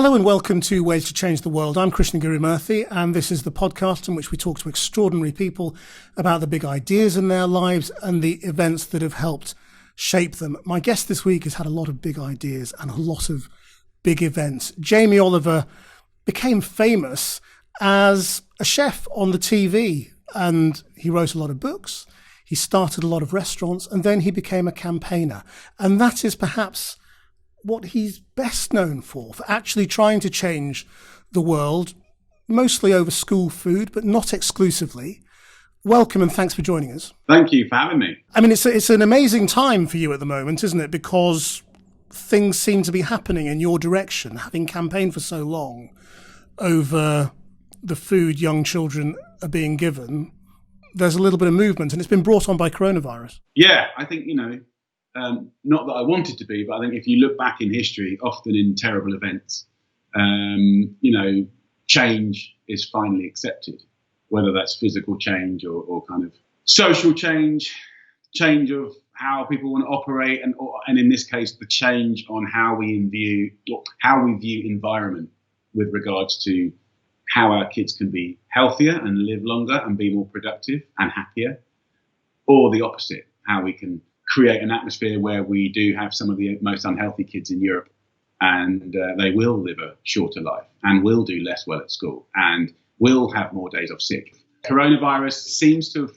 Hello and welcome to Ways to Change the World. I'm Krishnan, and this is the podcast in which we talk to extraordinary people about the big ideas in their lives and the events that have helped shape them. My guest this week has had a lot of big ideas and a lot of big events. Jamie Oliver became famous as a chef on the TV, and he wrote a lot of books. He started a lot of restaurants, and then he became a campaigner. And that is perhaps what he's best known for actually trying to change the world, mostly over school food, but not exclusively. Welcome and thanks for joining us. Thank you for having me. I mean, it's an amazing time for you at the moment, isn't it? Because things seem to be happening in your direction, having campaigned for so long over the food young children are being given. There's a little bit of movement, and it's been brought on by coronavirus. Yeah, I think, not that I wanted to be, but I think if you look back in history, often in terrible events, change is finally accepted, whether that's physical change or kind of social change of how people want to operate, and in this case, the change on how we view environment with regards to how our kids can be healthier and live longer and be more productive and happier, or the opposite, how we can create an atmosphere where we do have some of the most unhealthy kids in Europe, and they will live a shorter life and will do less well at school and will have more days off sick. Coronavirus seems to have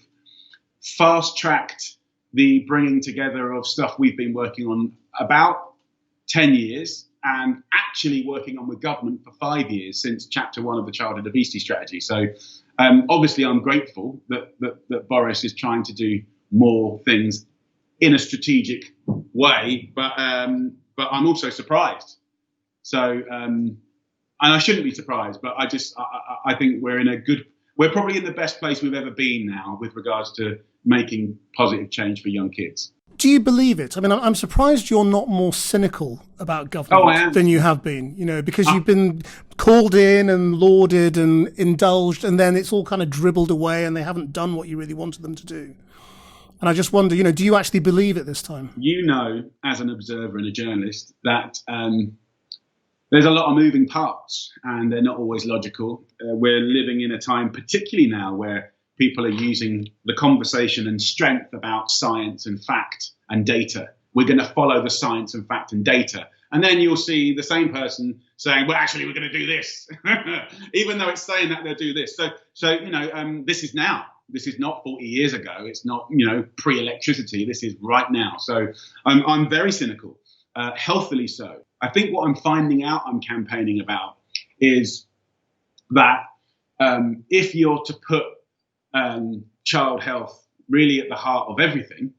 fast-tracked the bringing together of stuff we've been working on about 10 years and actually working on with government for 5 years since Chapter 1 of the Childhood Obesity Strategy. So obviously I'm grateful that Boris is trying to do more things in a strategic way, but I'm also surprised. So, and I shouldn't be surprised, but I think we're probably in the best place we've ever been now with regards to making positive change for young kids. Do you believe it? I mean, I'm surprised you're not more cynical about government than you have been, because you've been called in and lauded and indulged, and then it's all kind of dribbled away and they haven't done what you really wanted them to do. And I just wonder, do you actually believe it this time? As an observer and a journalist, that there's a lot of moving parts and they're not always logical. We're living in a time, particularly now, where people are using the conversation and strength about science and fact and data. We're going to follow the science and fact and data. And then you'll see the same person saying, well, actually, we're going to do this, even though it's saying that they'll do this. So this is now. This is not 40 years ago. It's not, pre-electricity. This is right now. So I'm very cynical, healthily so. I think what I'm finding out I'm campaigning about is that if you're to put child health really at the heart of everything,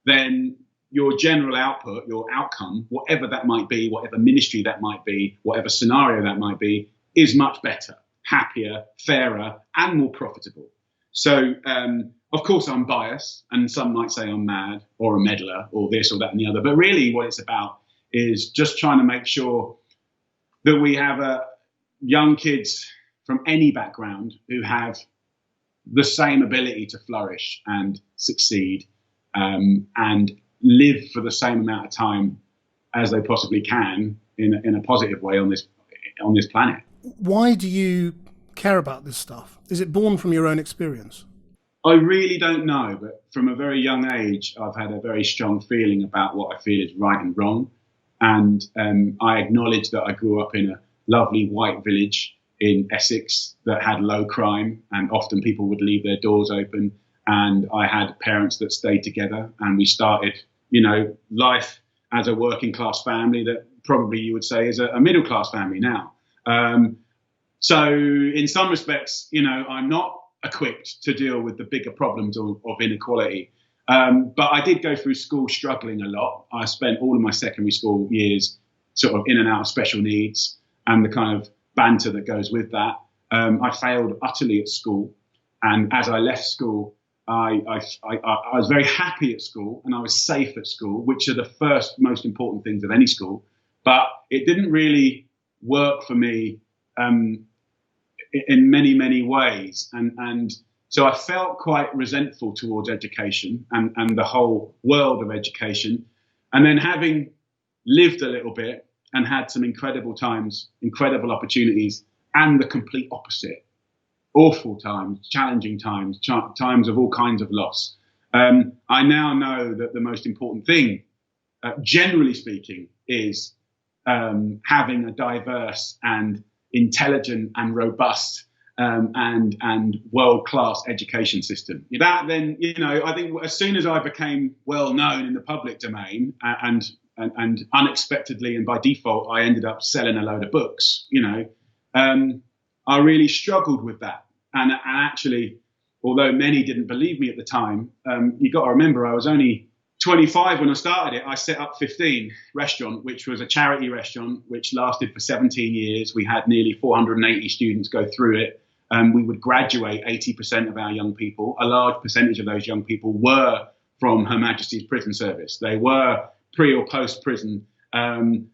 then your general output, your outcome, whatever that might be, whatever ministry that might be, whatever scenario that might be, is much better, happier, fairer, and more profitable. So, of course, I'm biased, and some might say I'm mad or a meddler or this or that and the other. But really what it's about is just trying to make sure that we have young kids from any background who have the same ability to flourish and succeed and live for the same amount of time as they possibly can in a positive way on this planet. Why do you care about this stuff? Is it born from your own experience? I really don't know, but from a very young age, I've had a very strong feeling about what I feel is right and wrong. And I acknowledge that I grew up in a lovely white village in Essex that had low crime, and often people would leave their doors open. And I had parents that stayed together, and we started, life as a working class family that probably you would say is a middle class family now. So in some respects, I'm not equipped to deal with the bigger problems of inequality. But I did go through school struggling a lot. I spent all of my secondary school years sort of in and out of special needs and the kind of banter that goes with that. I failed utterly at school. And as I left school, I was very happy at school and I was safe at school, which are the first most important things of any school. But it didn't really work for me in many, many ways. And so I felt quite resentful towards education and the whole world of education. And then having lived a little bit and had some incredible times, incredible opportunities, and the complete opposite. Awful times, challenging times, times of all kinds of loss. I now know that the most important thing, generally speaking, is having a diverse and intelligent and robust and world-class education system. That then, I think as soon as I became well known in the public domain and unexpectedly and by default, I ended up selling a load of books, I really struggled with that. And actually, although many didn't believe me at the time, you got to remember I was only 25 when I started it. I set up 15 restaurant, which was a charity restaurant, which lasted for 17 years. We had nearly 480 students go through it. We would graduate 80% of our young people. A large percentage of those young people were from Her Majesty's Prison Service. They were pre or post prison, and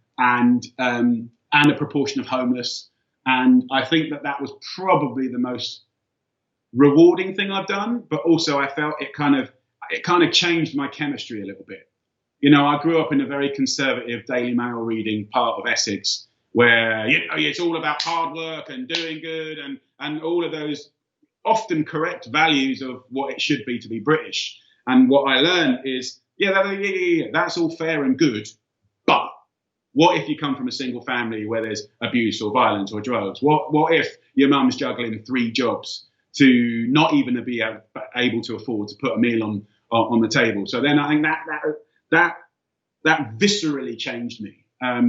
a proportion of homeless. And I think that was probably the most rewarding thing I've done. But also, I felt it kind of changed my chemistry a little bit. I grew up in a very conservative Daily Mail reading part of Essex, where it's all about hard work and doing good and all of those often correct values of what it should be to be British. And what I learned is, that's all fair and good, but what if you come from a single family where there's abuse or violence or drugs? What if your mum's juggling 3 jobs to not even be able to afford to put a meal on the table? So then I think that viscerally changed me,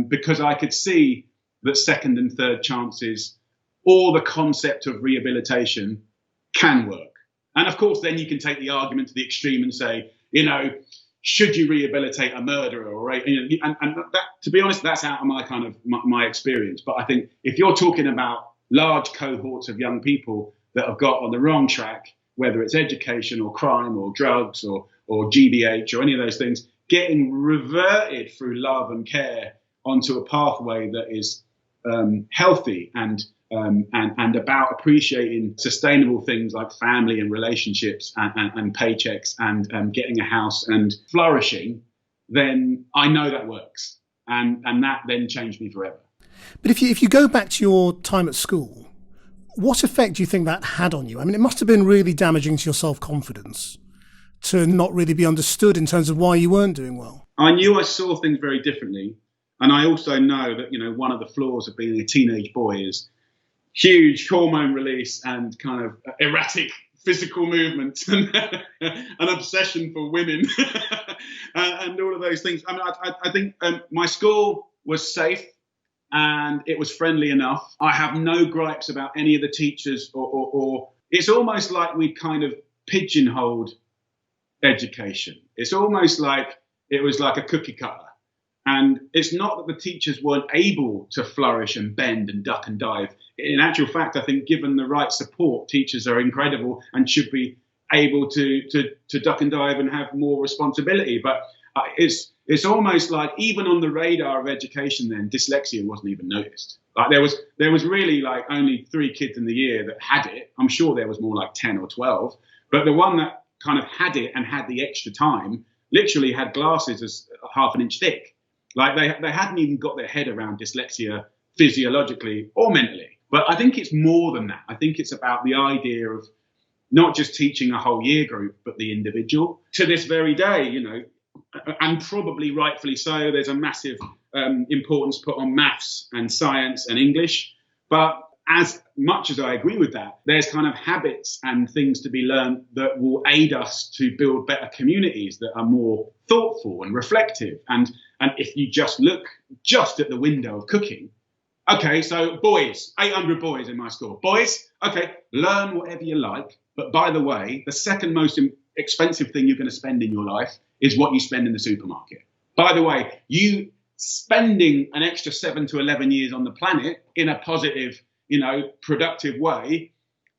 because I could see that second and third chances, or the concept of rehabilitation, can work. And of course, then you can take the argument to the extreme and say, should you rehabilitate a murderer? Or and that, to be honest, that's out of my kind of my experience. But I think if you're talking about large cohorts of young people that have got on the wrong track, whether it's education or crime or drugs or GBH or any of those things, getting reverted through love and care onto a pathway that is healthy and about appreciating sustainable things like family and relationships and paychecks and getting a house and flourishing, then I know that works. And that then changed me forever. But if you go back to your time at school, what effect do you think that had on you? I mean, it must have been really damaging to your self-confidence to not really be understood in terms of why you weren't doing well. I knew I saw things very differently. And I also know that, one of the flaws of being a teenage boy is huge hormone release and kind of erratic physical movements and an obsession for women and all of those things. I mean, I think my school was safe and it was friendly enough. I have no gripes about any of the teachers or it's almost like we kind of pigeonholed education. It's almost like it was like a cookie cutter. And it's not that the teachers weren't able to flourish and bend and duck and dive. In actual fact, I think given the right support, teachers are incredible and should be able to duck and dive and have more responsibility. But it's almost like even on the radar of education then, dyslexia wasn't even noticed. Like there was really like only 3 kids in the year that had it. I'm sure there was more like 10 or 12. But the one that kind of had it and had the extra time literally had glasses as half an inch thick. Like they hadn't even got their head around dyslexia physiologically or mentally. But I think it's more than that. I think it's about the idea of not just teaching a whole year group, but the individual. To this very day, and probably rightfully so, there's a massive importance put on maths and science and English. But as much as I agree with that, there's kind of habits and things to be learned that will aid us to build better communities that are more thoughtful and reflective. And if you just look just at the window of cooking, okay, so boys, 800 boys in my school. Boys, okay, learn whatever you like. But by the way, the second most expensive thing you're going to spend in your life is what you spend in the supermarket. By the way, you spending an extra 7 to 11 years on the planet in a positive, productive way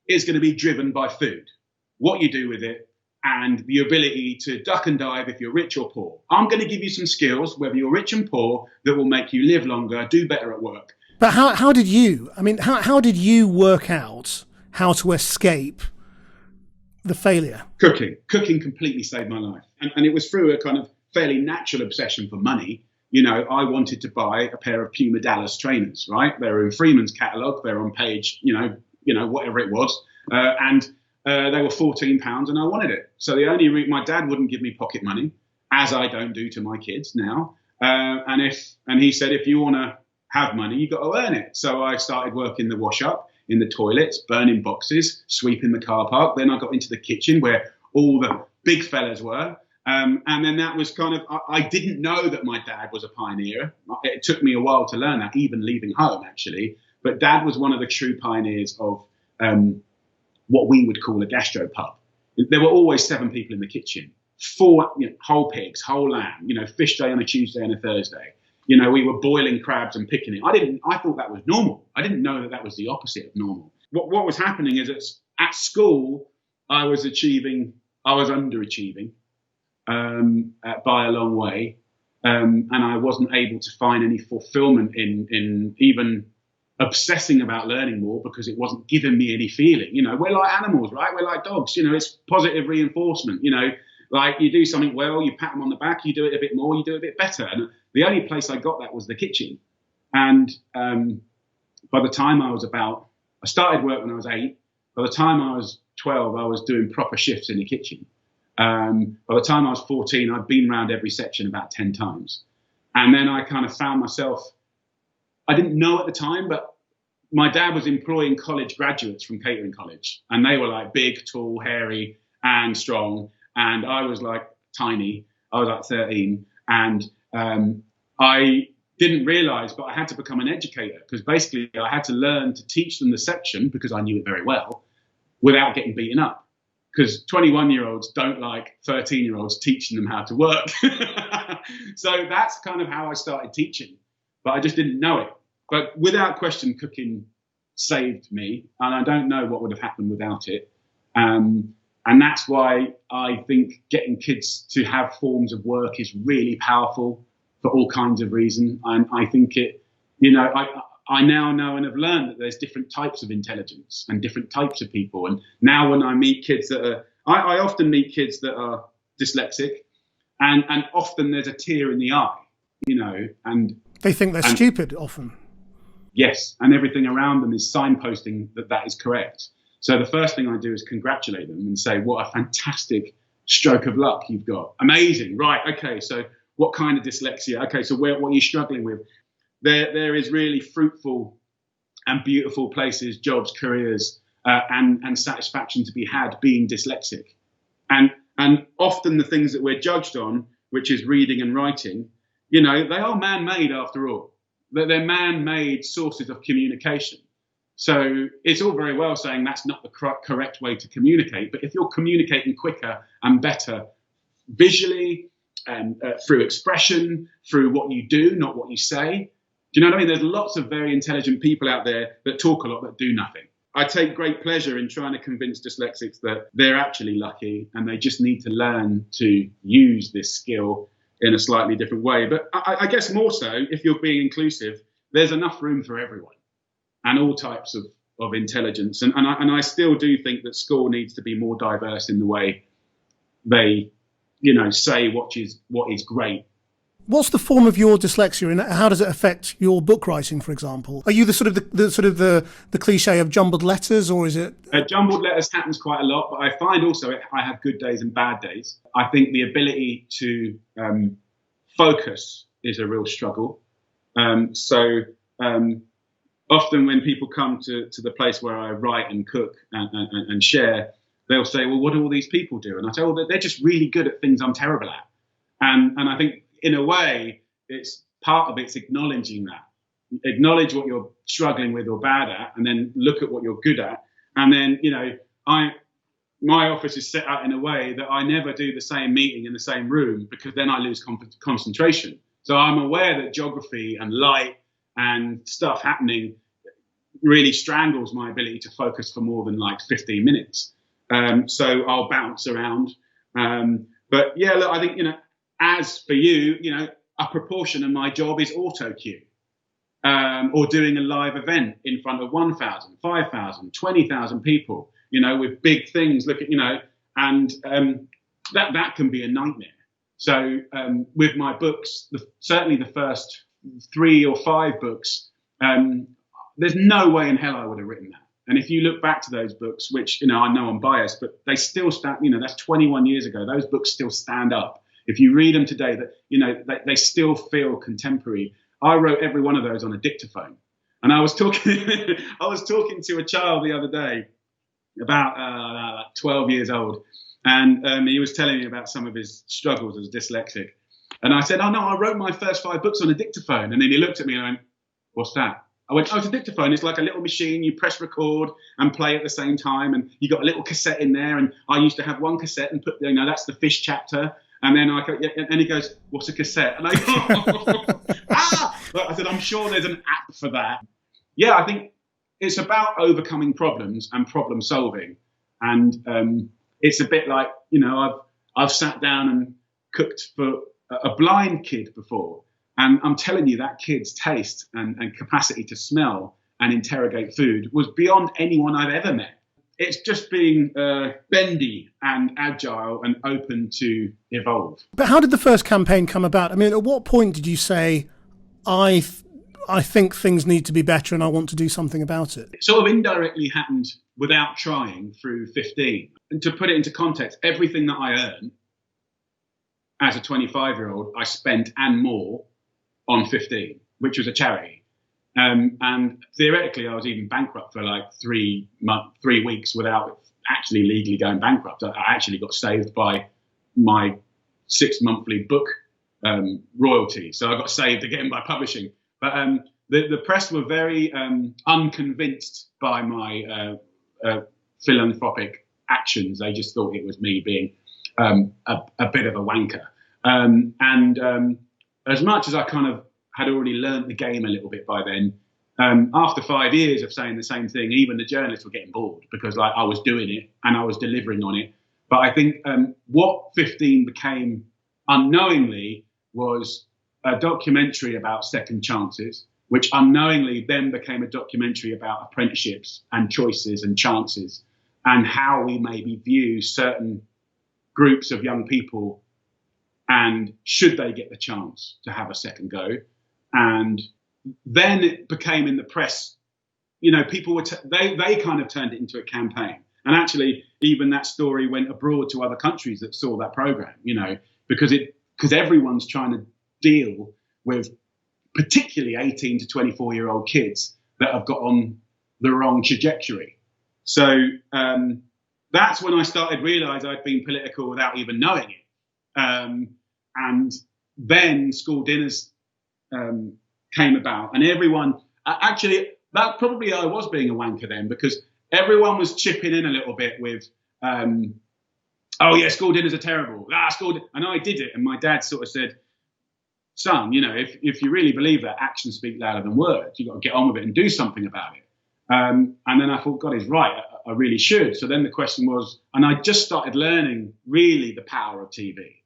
is going to be driven by food, what you do with it, and the ability to duck and dive if you're rich or poor. I'm going to give you some skills, whether you're rich and poor, that will make you live longer, do better at work. But how did you, how did you work out how to escape the failure? Cooking completely saved my life. And it was through a kind of fairly natural obsession for money I wanted to buy a pair of Puma Dallas trainers, right? They were in Freeman's catalogue. They're on page, whatever it was. And they were £14 and I wanted it. So the only reason, my dad wouldn't give me pocket money, as I don't do to my kids now. And he said, if you want to have money, you've got to earn it. So I started working the wash up, in the toilets, burning boxes, sweeping the car park. Then I got into the kitchen where all the big fellas were. And then that was kind of, I didn't know that my dad was a pioneer. It took me a while to learn that, even leaving home, actually. But dad was one of the true pioneers of what we would call a gastropub. There were always 7 people in the kitchen, 4 whole pigs, whole lamb, fish day on a Tuesday and a Thursday. We were boiling crabs and picking it. I thought that was normal. I didn't know that was the opposite of normal. What was happening is that at school, I was underachieving by a long way. And I wasn't able to find any fulfillment in even obsessing about learning more, because it wasn't giving me any feeling. We're like animals, right? We're like dogs. It's positive reinforcement. Like you do something well, you pat them on the back, you do it a bit more, you do it a bit better. And the only place I got that was the kitchen. And by the time I started work when I was 8. By the time I was 12, I was doing proper shifts in the kitchen. By the time I was 14, I'd been around every section about 10 times. And then I kind of found myself, I didn't know at the time, but my dad was employing college graduates from catering college. And they were like big, tall, hairy and strong. And I was like tiny. I was like 13. And I didn't realize, but I had to become an educator, because basically I had to learn to teach them the section, because I knew it very well, without getting beaten up. Because 21-year-olds don't like 13-year-olds teaching them how to work. So that's kind of how I started teaching. But I just didn't know it. But without question, cooking saved me. And I don't know what would have happened without it. And that's why I think getting kids to have forms of work is really powerful for all kinds of reasons. And I think I now know and have learned that there's different types of intelligence and different types of people. And now when I meet kids I often meet kids that are dyslexic, and often there's a tear in the eye, and they think they're stupid often. Yes. And everything around them is signposting that is correct. So the first thing I do is congratulate them and say, what a fantastic stroke of luck you've got. Amazing. Right. Okay. So what kind of dyslexia? Okay. So what are you struggling with? There is really fruitful and beautiful places, jobs, careers, and satisfaction to be had being dyslexic. And often the things that we're judged on, which is reading and writing, they are man-made after all. They're man-made sources of communication. So it's all very well saying that's not the correct way to communicate, but if you're communicating quicker and better visually and through expression, through what you do, not what you say, do you know what I mean? There's lots of very intelligent people out there that talk a lot that do nothing. I take great pleasure in trying to convince dyslexics that they're actually lucky and they just need to learn to use this skill in a slightly different way. But I guess more so, if you're being inclusive, there's enough room for everyone and all types of intelligence. And I still do think that school needs to be more diverse in the way they, say what is great. What's the form of your dyslexia, and how does it affect your book writing, for example? Are you the cliche of jumbled letters, or is it? Jumbled letters happens quite a lot, but I find also I have good days and bad days. I think the ability to focus is a real struggle. Often when people come to the place where I write and cook and share, they'll say, well, what do all these people do? And I say, well, they're just really good at things I'm terrible at. And I think in a way, it's part of it's acknowledging that. Acknowledge what you're struggling with or bad at, and then look at what you're good at. And then, my office is set out in a way that I never do the same meeting in the same room, because then I lose concentration. So I'm aware that geography and light and stuff happening really strangles my ability to focus for more than like 15 minutes. So I'll bounce around. But yeah, look, I think, as for you, a proportion of my job is auto cue, or doing a live event in front of 1,000, 5,000, 20,000 people, with big things, and that can be a nightmare. So with my books, certainly the first 3 or 5 books, there's no way in hell I would have written that. And if you look back to those books, which, I know I'm biased, but they still stand, that's 21 years ago. Those books still stand up. If you read them today, they still feel contemporary. I wrote every one of those on a dictaphone. And I was talking to a child the other day, about 12 years old. And he was telling me about some of his struggles as dyslexic. And I said, oh, no, I wrote my first 5 books on a dictaphone. And then he looked at me and I went, what's that? I went, oh, it's a dictaphone. It's like a little machine. You press record and play at the same time. And you got a little cassette in there. And I used to have one cassette and put, that's the fish chapter. And then and he goes, what's a cassette? And I go, I said, I'm sure there's an app for that. Yeah, I think it's about overcoming problems and problem solving. And it's a bit like, I've sat down and cooked for a blind kid before. And I'm telling you, that kid's taste and capacity to smell and interrogate food was beyond anyone I've ever met. It's just being bendy and agile and open to evolve. But how did the first campaign come about? I mean, at what point did you say, I think things need to be better and I want to do something about it? It sort of indirectly happened without trying through 15. And to put it into context, everything that I earned as a 25-year-old, I spent and more on 15, which was a charity. And theoretically, I was even bankrupt for like 3 weeks without actually legally going bankrupt. I actually got saved by my 6 monthly book royalty. So I got saved again by publishing. But the press were very unconvinced by my philanthropic actions. They just thought it was me being a bit of a wanker. As much as I kind of had already learned the game a little bit by then, after 5 years of saying the same thing, even the journalists were getting bored because I was doing it and I was delivering on it. But I think what 15 became unknowingly was a documentary about second chances, which unknowingly then became a documentary about apprenticeships and choices and chances and how we maybe view certain groups of young people and should they get the chance to have a second go. And then it became in the press, people were, they kind of turned it into a campaign. And actually, even that story went abroad to other countries that saw that program, because everyone's trying to deal with particularly 18 to 24-year-old kids that have got on the wrong trajectory. So that's when I started realize I'd been political without even knowing it. And then school dinners came about, and everyone actually, that probably I was being a wanker then, because everyone was chipping in a little bit with, oh yeah, school dinners are terrible. And I did it, and my dad sort of said, son, if you really believe that, actions speak louder than words. You've got to get on with it and do something about it. And then I thought, God, he's right. I really should. So then the question was, and I just started learning really the power of TV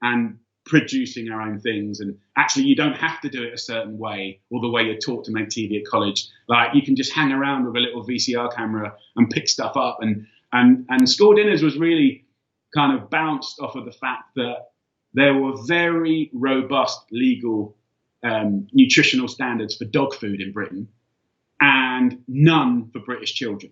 and producing our own things. And actually, you don't have to do it a certain way or the way you're taught to make TV at college. Like, you can just hang around with a little VCR camera and pick stuff up. And school dinners was really kind of bounced off of the fact that there were very robust legal nutritional standards for dog food in Britain and none for British children.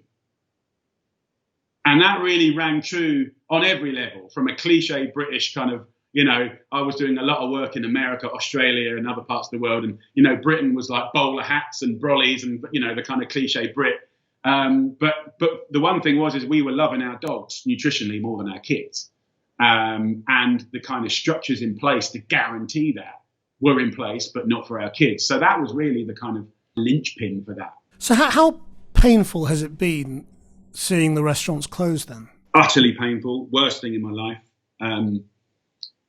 And that really rang true on every level, from a cliche British kind of, I was doing a lot of work in America, Australia, and other parts of the world. And, Britain was like bowler hats and brollies and, the kind of cliche Brit. But the one thing is we were loving our dogs nutritionally more than our kids. And the kind of structures in place to guarantee that were in place, but not for our kids. So that was really the kind of linchpin for that. So how painful has it been seeing the restaurants close then? Utterly painful, worst thing in my life.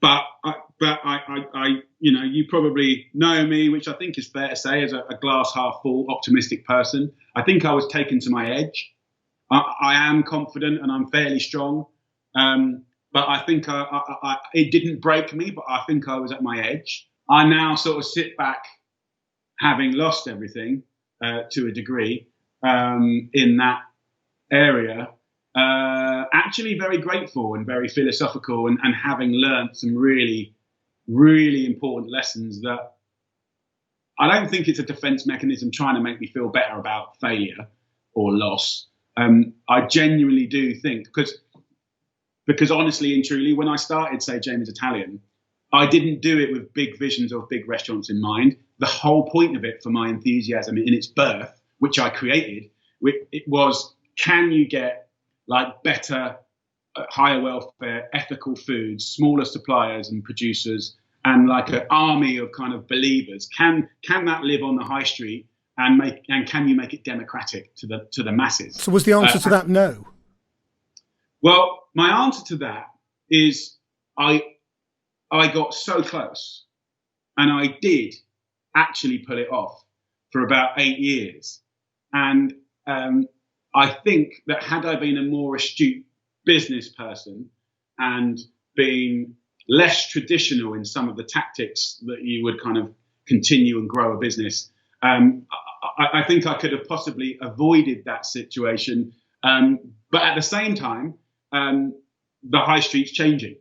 But I, you probably know me, which I think is fair to say, as a glass half full, optimistic person. I think I was taken to my edge. I am confident and I'm fairly strong. But I think it didn't break me, but I think I was at my edge. I now sort of sit back, having lost everything to a degree in that area, actually very grateful and very philosophical, and having learned some really, really important lessons that I don't think it's a defense mechanism trying to make me feel better about failure or loss. I genuinely do think, because honestly and truly, when I started, say, Jamie's Italian, I didn't do it with big visions of big restaurants in mind. The whole point of it, for my enthusiasm in its birth, which I created, it was, can you get like better, higher welfare, ethical foods, smaller suppliers and producers, and like an army of kind of believers? Can that live on the high street, and can you make it democratic to the masses? So was the answer to that no? Well, my answer to that is I got so close, and I did actually pull it off for about 8 years. And I think that had I been a more astute business person and been less traditional in some of the tactics that you would kind of continue and grow a business, I think I could have possibly avoided that situation. But at the same time, the high street's changing,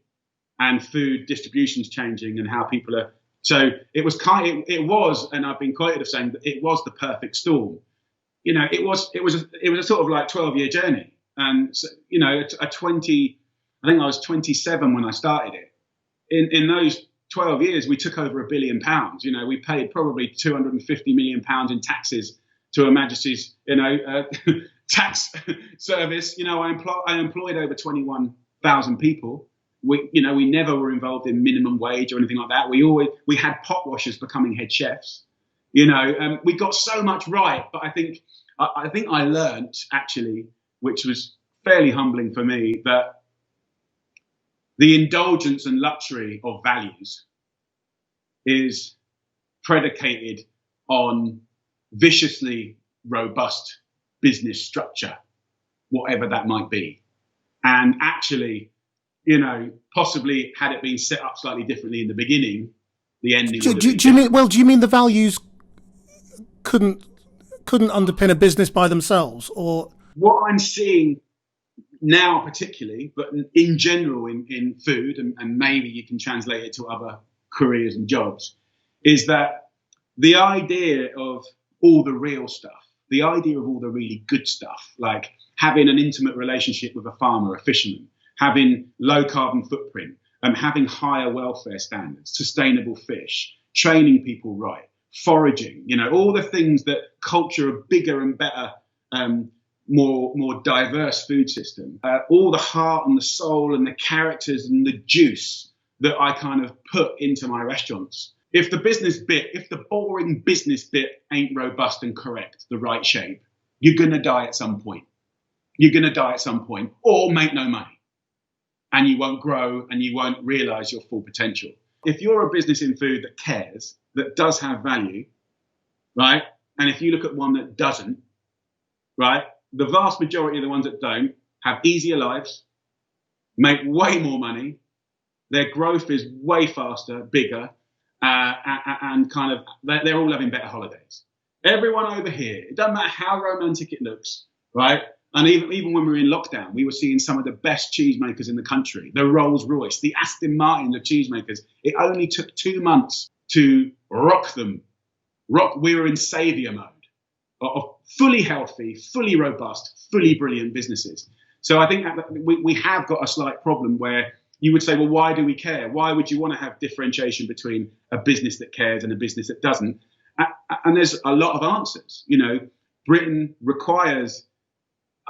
and food distribution's changing, and how people are. So it was, and I've been quoted of saying that it was the perfect storm. You know, it was a sort of like 12-year journey, and so, you know, I think I was 27 when I started it. In those 12 years, we took over £1 billion. You know, we paid probably £250 million in taxes to Her Majesty's, tax service. You know, I employed over 21,000 people. We never were involved in minimum wage or anything like that. We had pot washers becoming head chefs. You know, we got so much right, but I think I learnt actually, which was fairly humbling for me, that the indulgence and luxury of values is predicated on viciously robust business structure, whatever that might be. And actually, you know, possibly had it been set up slightly differently in the beginning, the ending. Do you mean the values couldn't underpin a business by themselves? Or what I'm seeing now, particularly, but in general in food, and maybe you can translate it to other careers and jobs, is that the idea of all the real stuff, the idea of all the really good stuff, like having an intimate relationship with a farmer, a fisherman, having low carbon footprint, having higher welfare standards, sustainable fish, training people right, foraging, you know, all the things that culture a bigger and better, more diverse food system, all the heart and the soul and the characters and the juice that I kind of put into my restaurants. If the boring business bit ain't robust and correct, the right shape, you're going to die at some point. You're going to die at some point, or make no money. And you won't grow, and you won't realize your full potential. If you're a business in food that cares, that does have value, right? And if you look at one that doesn't, right? The vast majority of the ones that don't have easier lives, make way more money, their growth is way faster, bigger, and kind of they're all having better holidays. Everyone over here, it doesn't matter how romantic it looks, right? And even when we were in lockdown, we were seeing some of the best cheesemakers in the country, the Rolls-Royce, the Aston Martin of cheesemakers. It only took 2 months to rock them. We were in savior mode of fully healthy, fully robust, fully brilliant businesses. So I think that we have got a slight problem where you would say, well, why do we care? Why would you want to have differentiation between a business that cares and a business that doesn't? And there's a lot of answers. You know, Britain requires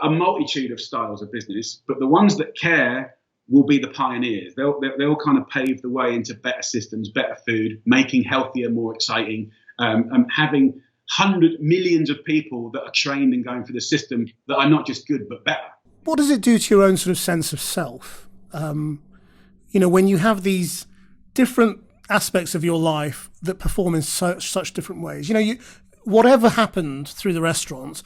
a multitude of styles of business, but the ones that care will be the pioneers. They'll kind of pave the way into better systems, better food, making healthier, more exciting, having millions of people that are trained and going through the system that are not just good, but better. What does it do to your own sort of sense of self? You know, when you have these different aspects of your life that perform in such different ways, you know, whatever happened through the restaurants,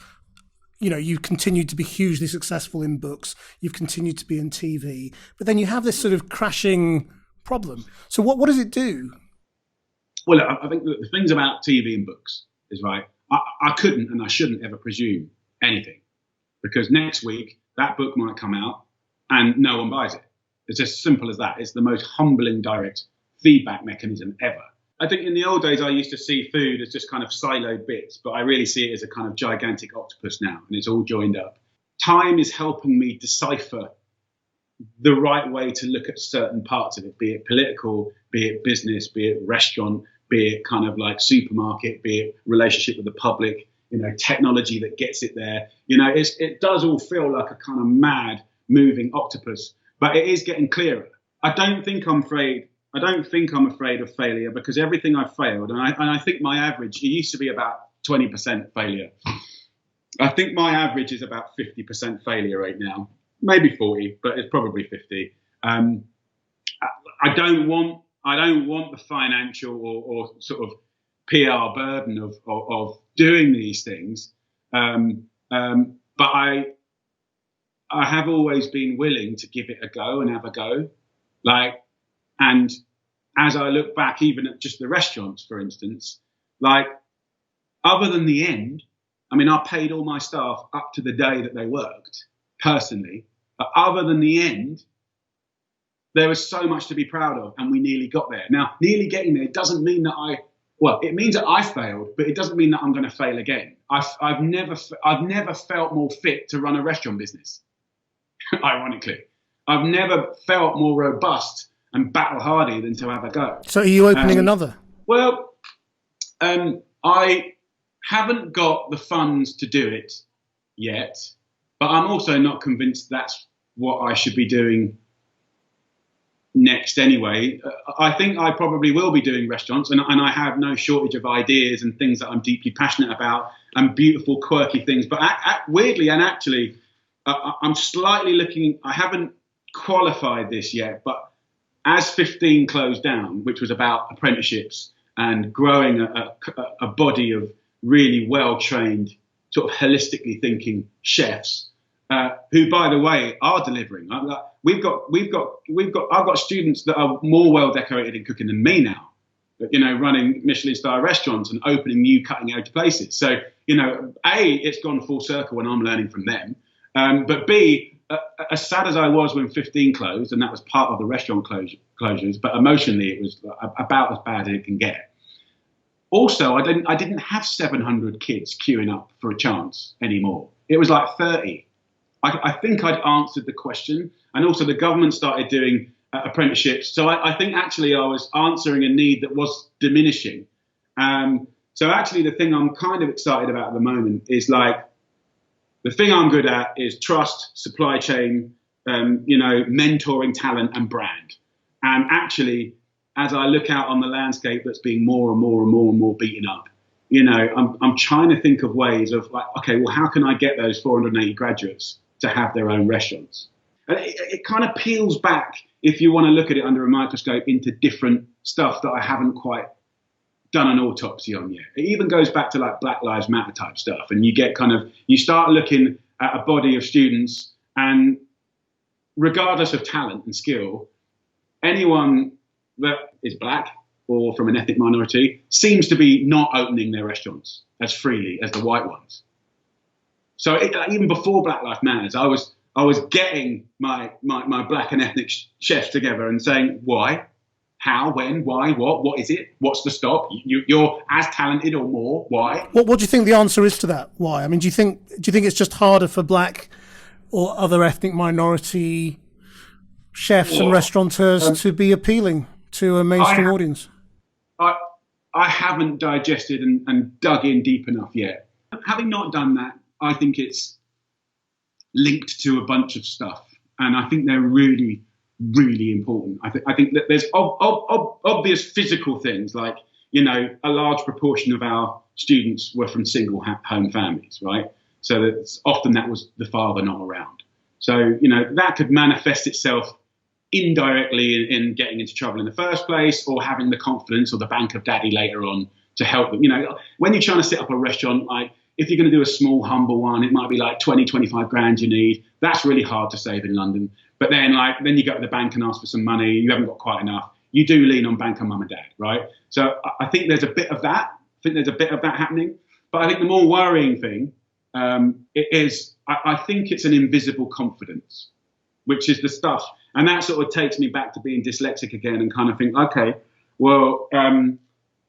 you know, you continued to be hugely successful in books, you've continued to be in TV, but then you have this sort of crashing problem. So what does it do? Well, I think the things about TV and books is, right, I couldn't and I shouldn't ever presume anything, because next week that book might come out and no one buys it. It's as simple as that. It's the most humbling direct feedback mechanism ever. I think in the old days, I used to see food as just kind of siloed bits, but I really see it as a kind of gigantic octopus now, and it's all joined up. Time is helping me decipher the right way to look at certain parts of it, be it political, be it business, be it restaurant, be it kind of like supermarket, be it relationship with the public, technology that gets it there. It does all feel like a kind of mad moving octopus, but it is getting clearer. I don't think I'm afraid of failure, because everything I've failed, and I think my average, it used to be about 20% failure. I think my average is about 50% failure right now, maybe 40, but it's probably 50. I don't want the financial or sort of PR burden of doing these things, but I have always been willing to give it a go and have a go, and as I look back, even at just the restaurants, for instance, other than the end, I mean, I paid all my staff up to the day that they worked, personally. But other than the end, there was so much to be proud of, and we nearly got there. Now, nearly getting there doesn't mean that it means that I failed, but it doesn't mean that I'm going to fail again. I've never felt more fit to run a restaurant business, ironically. I've never felt more robust and battle-hardy than to have a go. So are you opening another? Well, I haven't got the funds to do it yet, but I'm also not convinced that's what I should be doing next anyway. I think I probably will be doing restaurants, and I have no shortage of ideas and things that I'm deeply passionate about, and beautiful, quirky things. But weirdly, and actually, I'm slightly looking, I haven't qualified this yet, but as 15 closed down, which was about apprenticeships and growing a body of really well-trained, sort of holistically thinking chefs, who, by the way, are delivering. I've got students that are more well-decorated in cooking than me now, running Michelin-star restaurants and opening new cutting-edge places. So, A, it's gone full circle and I'm learning from them. But B, as sad as I was when 15 closed, and that was part of the restaurant closures, but emotionally it was about as bad as it can get. Also, I didn't have 700 kids queuing up for a chance anymore. It was like 30. I think I'd answered the question, and also the government started doing apprenticeships. So I think actually I was answering a need that was diminishing. So actually the thing I'm kind of excited about at the moment is the thing I'm good at is trust, supply chain, mentoring talent and brand. And actually, as I look out on the landscape that's being more and more and more and more beaten up, I'm trying to think of ways of how can I get those 480 graduates to have their own restaurants? And it kind of peels back, if you want to look at it under a microscope, into different stuff that I haven't quite done an autopsy on yet. It even goes back to Black Lives Matter type stuff, and you start looking at a body of students, and regardless of talent and skill, anyone that is black or from an ethnic minority seems to be not opening their restaurants as freely as the white ones. So even before Black Lives Matters, I was getting my black and ethnic chefs together and saying, why? How, when, why, what is it? What's the stop? You're as talented or more. Why? What do you think the answer is to that? Why? I mean, do you think it's just harder for black or other ethnic minority chefs and restaurateurs to be appealing to a mainstream audience? I haven't digested and dug in deep enough yet. Having not done that, I think it's linked to a bunch of stuff, and I think they're really, really important. I think that there's obvious physical things, like a large proportion of our students were from single home families, right? So that was the father not around. So that could manifest itself indirectly in getting into trouble in the first place, or having the confidence or the bank of daddy later on to help them. When you're trying to set up a restaurant, if you're going to do a small, humble one, it might be 20, 25 grand you need. That's really hard to save in London. But then you go to the bank and ask for some money. You haven't got quite enough. You do lean on bank and mum and dad, right? So I think there's a bit of that. Happening. But I think the more worrying thing I think it's an invisible confidence, which is the stuff. And that sort of takes me back to being dyslexic again and kind of think, okay, well,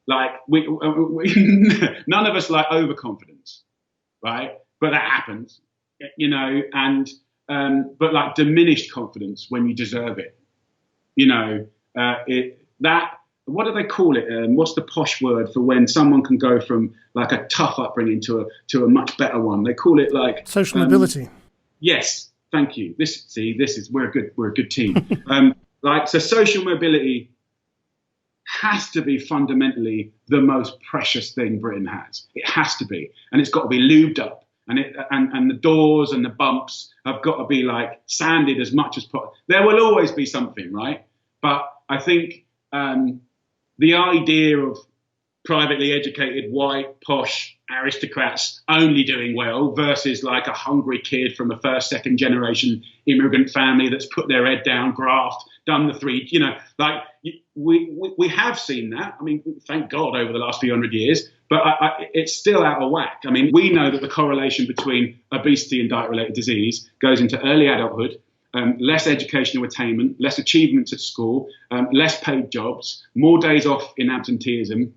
like we none of us like overconfidence, right? But that happens, you know, and but like diminished confidence when you deserve it, you know, what do they call it? What's the posh word for when someone can go from like a tough upbringing to a much better one? They call it like social mobility. Yes, thank you. We're a good team. Like, so social mobility has to be fundamentally the most precious thing Britain has. It has to be, and it's got to be lubed up, and the doors and the bumps have got to be like sanded as much as possible. There will always be something, right? But I think the idea of privately educated, white, posh aristocrats only doing well versus like a hungry kid from a first, second generation immigrant family that's put their head down, graft, done the three, you know, like we have seen that. I mean, thank God over the last few hundred years, but it's still out of whack. I mean, we know that the correlation between obesity and diet-related disease goes into early adulthood, less educational attainment, less achievements at school, less paid jobs, more days off in absenteeism,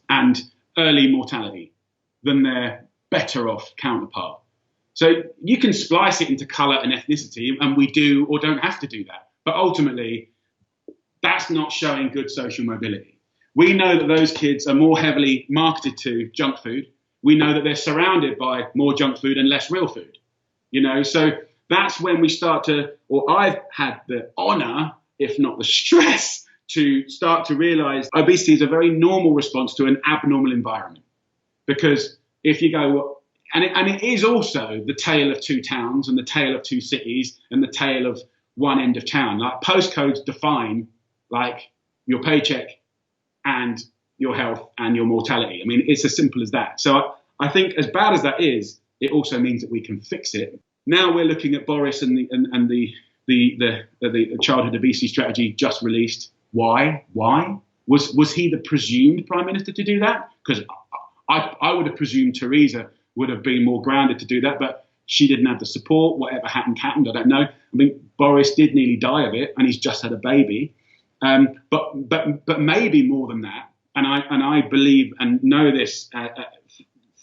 and early mortality than their better off counterpart. So you can splice it into colour and ethnicity, and we do or don't have to do that. But ultimately, that's not showing good social mobility. We know that those kids are more heavily marketed to junk food. We know that they're surrounded by more junk food and less real food. You know, so that's when we start to, or I've had the honour, if not the stress, to start to realise obesity is a very normal response to an abnormal environment. Because if you go, well, and it is also the tale of two towns and the tale of two cities and the tale of one end of town. Like postcodes define like your paycheck and your health and your mortality. I mean, it's as simple as that. So I think as bad as that is, it also means that we can fix it. Now we're looking at Boris and the childhood obesity strategy just released. Why? Was he the presumed prime minister to do that? Because I would have presumed Theresa would have been more grounded to do that, but she didn't have the support. Whatever happened. I don't know. I mean, Boris did nearly die of it, and he's just had a baby. But maybe more than that. And I believe and know this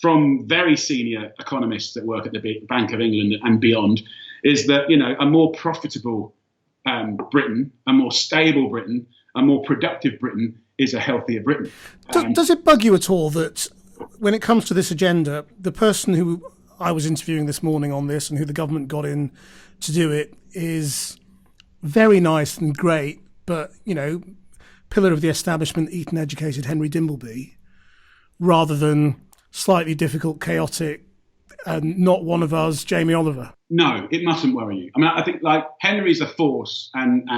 from very senior economists that work at the Bank of England and beyond, is that, you know, a more profitable Britain, a more stable Britain, a more productive Britain is a healthier Britain. Does it bug you at all that when it comes to this agenda, the person who I was interviewing this morning on this and who the government got in to do it is very nice and great, but, you know, pillar of the establishment, Eton educated Henry Dimbleby, rather than slightly difficult, chaotic, and not one of us, Jamie Oliver? No, it mustn't worry you. I mean, I think like Henry's a force and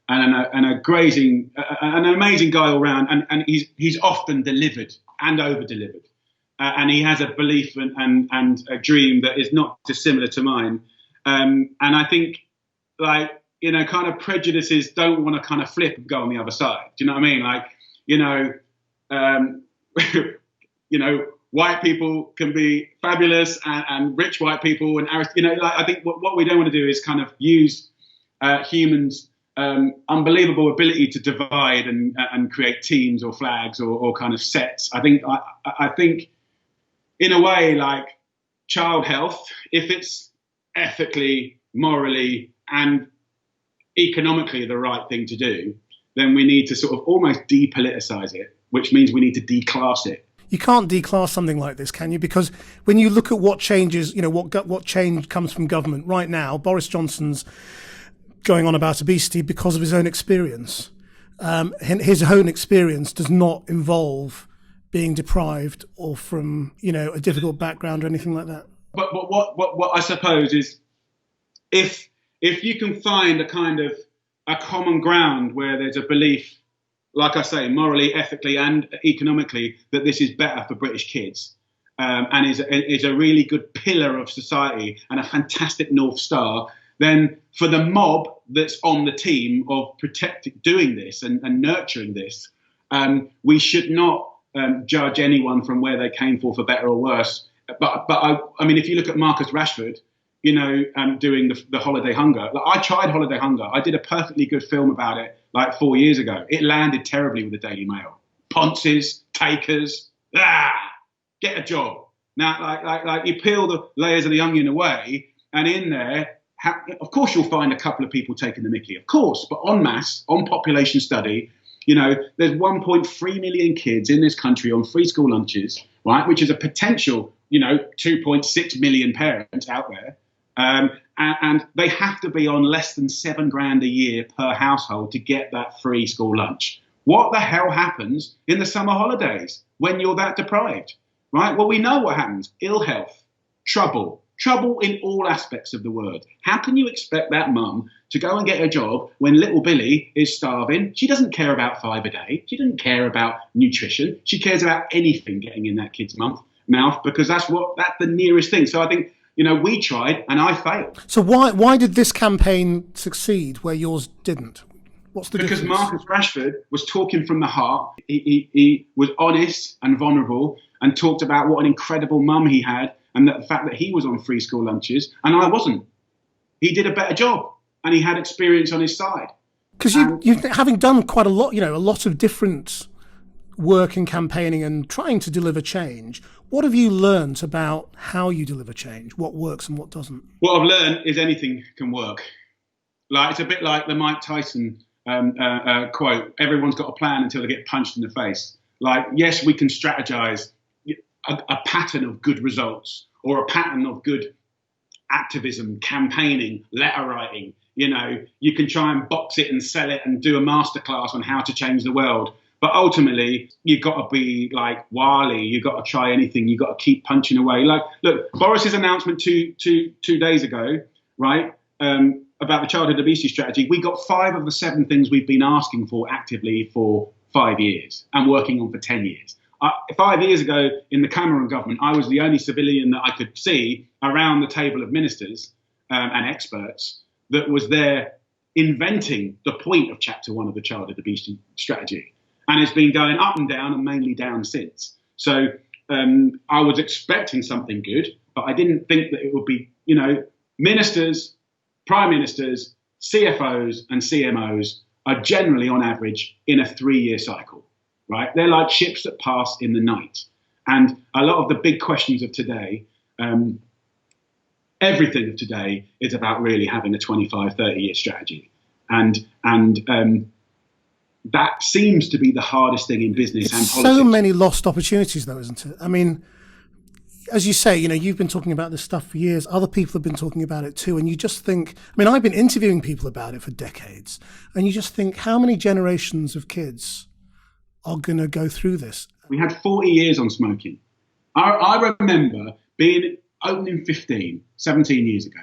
a grazing, an amazing guy all round, and he's often delivered and over-delivered, and he has a belief and a dream that is not dissimilar to mine, and I think, like, you know, kind of prejudices don't want to kind of flip and go on the other side. Do you know what I mean? Like, you know, you know, white people can be fabulous and rich white people and, you know, like, I think what we don't want to do is kind of use humans' unbelievable ability to divide and create teams or flags or kind of sets. I think in a way, like child health, if it's ethically, morally and economically the right thing to do, then we need to sort of almost depoliticize it, which means we need to declass it. You can't declass something like this, can you? Because when you look at what changes, you know, what change comes from government right now, Boris Johnson's going on about obesity because of his own experience. His own experience does not involve being deprived or from, you know, a difficult background or anything like that. But what I suppose is, if you can find a kind of a common ground where there's a belief, like I say, morally, ethically and economically, that this is better for British kids, and is a really good pillar of society and a fantastic North Star, then for the mob that's on the team of doing this and nurturing this, we should not judge anyone from where they came for better or worse. But I mean, if you look at Marcus Rashford, doing the holiday hunger. Like, I tried holiday hunger. I did a perfectly good film about it like 4 years ago. It landed terribly with the Daily Mail. Ponces, takers, get a job. Now, like you peel the layers of the onion away, and in there, of course, you'll find a couple of people taking the mickey, of course, but en masse, on population study, there's 1.3 million kids in this country on free school lunches, right, which is a potential, 2.6 million parents out there. And they have to be on less than $7,000 a year per household to get that free school lunch. What the hell happens in the summer holidays when you're that deprived, right? Well, we know what happens. Ill health, trouble in all aspects of the word. How can you expect that mum to go and get a job when little Billy is starving? She doesn't care about 5 a day. She doesn't care about nutrition. She cares about anything getting in that kid's mouth because that's the nearest thing. So I think, we tried and I failed. So why did this campaign succeed where yours didn't? What's the difference? Because Marcus Rashford was talking from the heart. He was honest and vulnerable and talked about what an incredible mum he had and the fact that he was on free school lunches and I wasn't. He did a better job and he had experience on his side. Because you having done quite a lot, a lot of different work in campaigning and trying to deliver change, what have you learned about how you deliver change, what works and what doesn't? What I've learned is anything can work. Like, it's a bit like the Mike Tyson quote, everyone's got a plan until they get punched in the face. Like, yes, we can strategize a pattern of good results or a pattern of good activism, campaigning, letter writing. You can try and box it and sell it and do a masterclass on how to change the world. But ultimately, you've got to be like Wally. You've got to try anything. You've got to keep punching away. Like, look, Boris's announcement two days ago, right, about the childhood obesity strategy, we got 5 of the 7 things we've been asking for actively for 5 years and working on for 10 years. 5 years ago in the Cameron government, I was the only civilian that I could see around the table of ministers and experts that was there inventing the point of Chapter 1 of the childhood obesity strategy. And it's been going up and down and mainly down since. So I was expecting something good, but I didn't think that it would be, ministers, prime ministers, CFOs and CMOs are generally on average in a 3-year cycle. Right? They're like ships that pass in the night. And a lot of the big questions of today, everything of today is about really having a 25, 30-year strategy. And that seems to be the hardest thing in business and politics. So many lost opportunities, though, isn't it? I mean, as you say, you've been talking about this stuff for years. Other people have been talking about it too. And you just think, I've been interviewing people about it for decades. And you just think, how many generations of kids are going to go through this? We had 40 years on smoking. I remember being opening 17 years ago.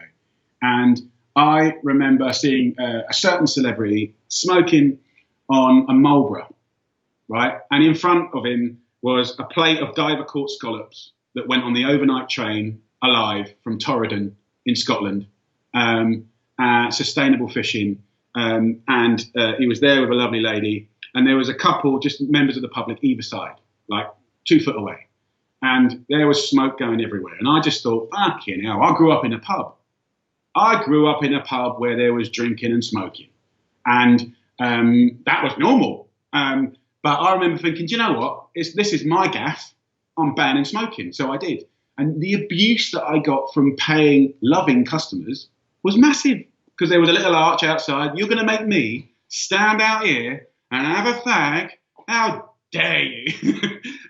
And I remember seeing a certain celebrity smoking on a Marlboro, right? And in front of him was a plate of Diver caught scallops that went on the overnight train alive from Torridon in Scotland, sustainable fishing. And he was there with a lovely lady. And there was a couple, just members of the public either side, like 2 foot away. And there was smoke going everywhere. And I just thought, fucking hell, I grew up in a pub. I grew up in a pub where there was drinking and smoking. And that was normal. But I remember thinking, do you know what? This is my gaff. I'm banning smoking. So I did. And the abuse that I got from paying loving customers was massive. Because there was a little arch outside. You're going to make me stand out here and have a fag? How dare you?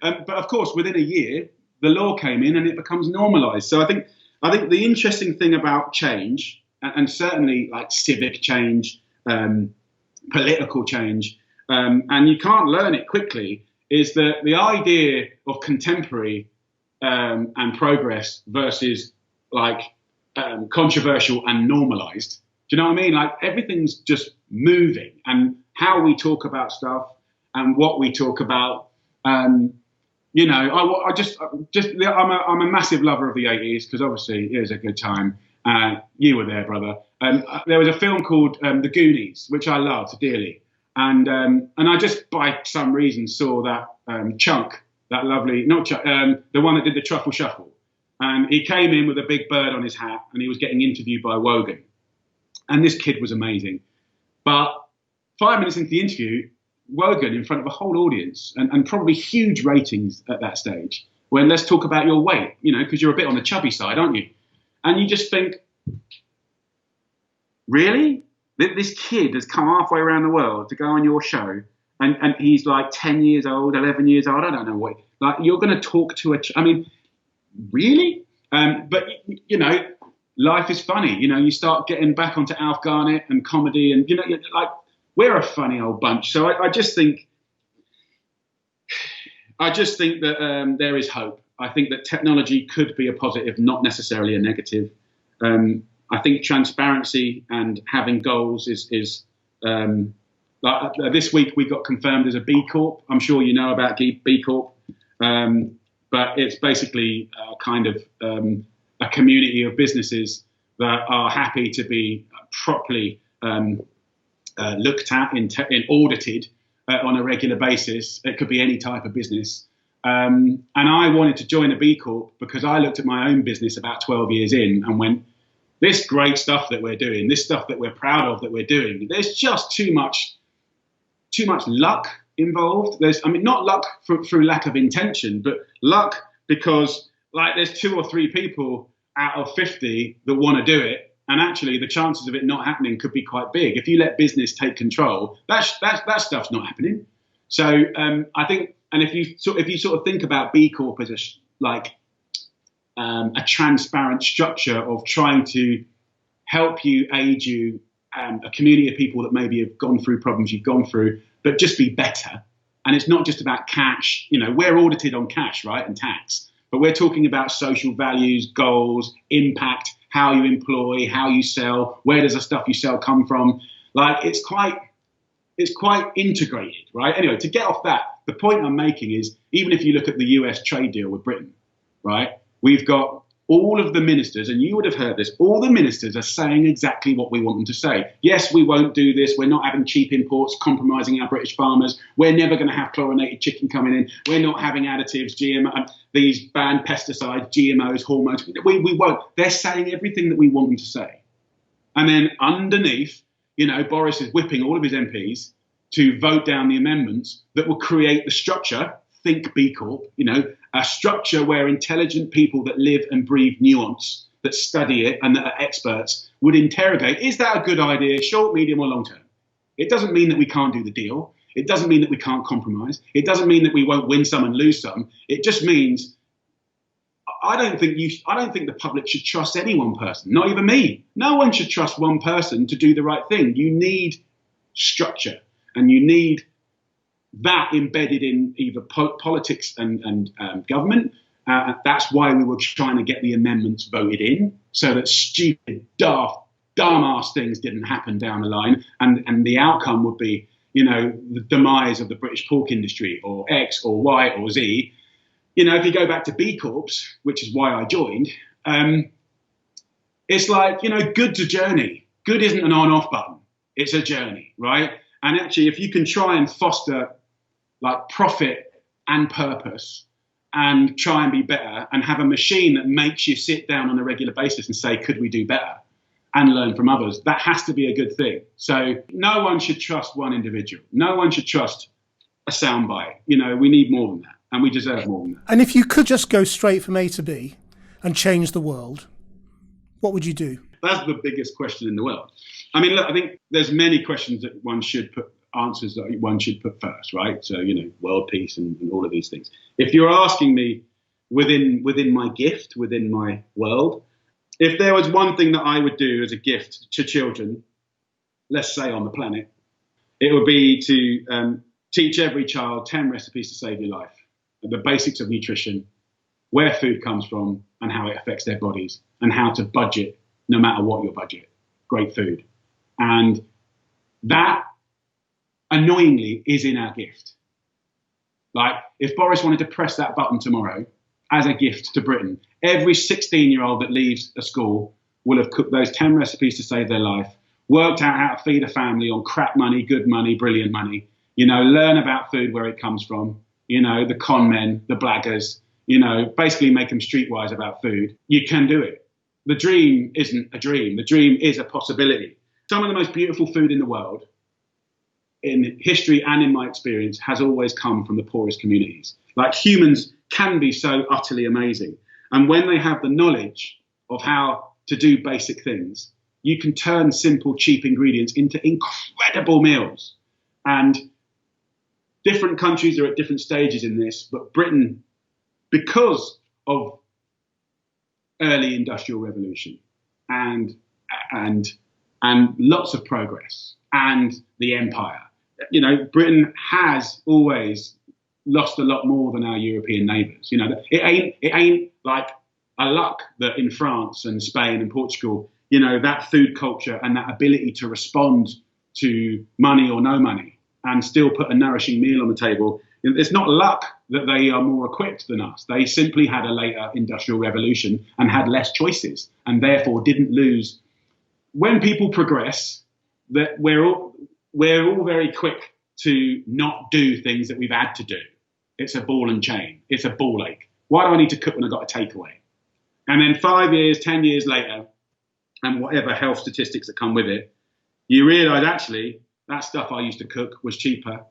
But of course, within a year, the law came in and it becomes normalised. So I think the interesting thing about change, and certainly like civic change, political change, and you can't learn it quickly, is that the idea of contemporary and progress versus like controversial and normalised. Do you know what I mean? Like, everything's just moving, and how we talk about stuff and what we talk about. I'm a massive lover of the 80s because obviously it was a good time. You were there, brother. There was a film called The Goonies, which I loved dearly, and I just by some reason saw that Chunk, that lovely, not Chunk, the one that did the Truffle Shuffle. And he came in with a big bird on his hat, and he was getting interviewed by Wogan. And this kid was amazing. But 5 minutes into the interview, Wogan, in front of a whole audience, and probably huge ratings at that stage, went, let's talk about your weight, because you're a bit on the chubby side, aren't you? And you just think, really? This kid has come halfway around the world to go on your show, and he's like 10 years old, 11 years old, I don't know what. Like, you're going to talk to really? But, life is funny. You start getting back onto Alf Garnett and comedy, and, we're a funny old bunch. So I just think that there is hope. I think that technology could be a positive, not necessarily a negative. I think transparency and having goals is this week we got confirmed as a B Corp. I'm sure you know about B Corp, but it's basically kind of a community of businesses that are happy to be properly looked at and audited on a regular basis. It could be any type of business. And I wanted to join a B Corp because I looked at my own business about 12 years in and went, this great stuff that we're doing, this stuff that we're proud of that we're doing, there's just too much luck involved. Not luck through lack of intention, but luck because there's 2 or 3 people out of 50 that want to do it. And actually, the chances of it not happening could be quite big. If you let business take control, that stuff's not happening. So I think, and if you sort of think about B Corp as a transparent structure of trying to help you, aid you, a community of people that maybe have gone through problems you've gone through, but just be better. And it's not just about cash. We're audited on cash, right, and tax, but we're talking about social values, goals, impact, how you employ, how you sell, where does the stuff you sell come from? It's quite integrated, right? Anyway, to get off that, the point I'm making is, even if you look at the US trade deal with Britain, right, we've got all of the ministers, and you would have heard this, all the ministers are saying exactly what we want them to say. Yes, we won't do this. We're not having cheap imports compromising our British farmers. We're never going to have chlorinated chicken coming in. We're not having additives, GMO, these banned pesticides, GMOs, hormones. We won't. They're saying everything that we want them to say. And then underneath, Boris is whipping all of his MPs to vote down the amendments that will create the structure, think B Corp, a structure where intelligent people that live and breathe nuance, that study it and that are experts, would interrogate, is that a good idea, short, medium or long term? It doesn't mean that we can't do the deal. It doesn't mean that we can't compromise. It doesn't mean that we won't win some and lose some. It just means I don't think the public should trust any one person, not even me. No one should trust one person to do the right thing. You need structure, and you need that embedded in either politics and government. That's why we were trying to get the amendments voted in, so that stupid, daft, dumb-ass things didn't happen down the line, and the outcome would be, the demise of the British pork industry, or X or Y or Z. If you go back to B Corps, which is why I joined, it's like, good's a journey. Good isn't an on-off button. It's a journey, right? And actually, if you can try and foster profit and purpose and try and be better and have a machine that makes you sit down on a regular basis and say, could we do better, and learn from others, that has to be a good thing. So no one should trust one individual. No one should trust a soundbite. We need more than that, and we deserve more than that. And if you could just go straight from A to B and change the world, what would you do? That's the biggest question in the world. Look, I think there's many questions that one should put, answers that one should put first, right? So, world peace and all of these things. If you're asking me within my gift, within my world, if there was one thing that I would do as a gift to children, let's say on the planet, it would be to teach every child 10 recipes to save your life, the basics of nutrition, where food comes from and how it affects their bodies, and how to budget, no matter what your budget, great food. And that, annoyingly, is in our gift. If Boris wanted to press that button tomorrow as a gift to Britain, every 16-year-old that leaves a school will have cooked those 10 recipes to save their life, worked out how to feed a family on crap money, good money, brilliant money, learn about food, where it comes from, the con men, the blaggers, basically make them streetwise about food, you can do it. The dream isn't a dream. The dream is a possibility. Some of the most beautiful food in the world, in history and in my experience, has always come from the poorest communities. Like, humans can be so utterly amazing. And when they have the knowledge of how to do basic things, you can turn simple, cheap ingredients into incredible meals. And different countries are at different stages in this, but Britain, because of early industrial revolution and lots of progress and the empire, Britain has always lost a lot more than our European neighbours. It ain't like a luck that in France and Spain and Portugal, that food culture and that ability to respond to money or no money and still put a nourishing meal on the table. It's not luck that they are more equipped than us. They simply had a later industrial revolution and had less choices, and therefore didn't lose. When people progress, that we're all very quick to not do things that we've had to do. It's a ball and chain. It's a ball ache. Why do I need to cook when I've got a takeaway? And then 5 years, 10 years later, and whatever health statistics that come with it, you realise actually that stuff I used to cook was cheaper,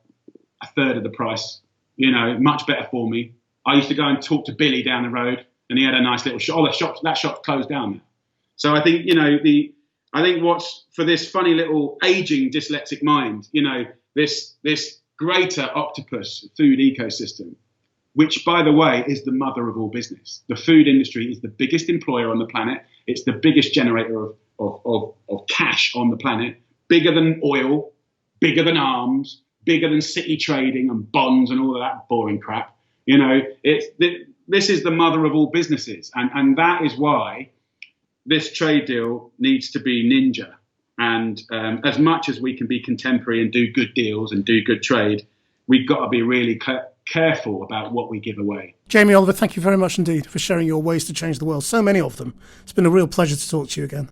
a third of the price, much better for me. I used to go and talk to Billy down the road, and he had a nice little shop. Oh, that shop's closed down now. So I think, I think what's for this funny little aging dyslexic mind, this greater octopus food ecosystem, which, by the way, is the mother of all business. The food industry is the biggest employer on the planet. It's the biggest generator of cash on the planet, bigger than oil, bigger than arms, bigger than city trading and bonds and all of that boring crap. This is the mother of all businesses. And that is why this trade deal needs to be ninja. And as much as we can be contemporary and do good deals and do good trade, we've got to be really careful about what we give away. Jamie Oliver, thank you very much indeed for sharing your ways to change the world. So many of them. It's been a real pleasure to talk to you again.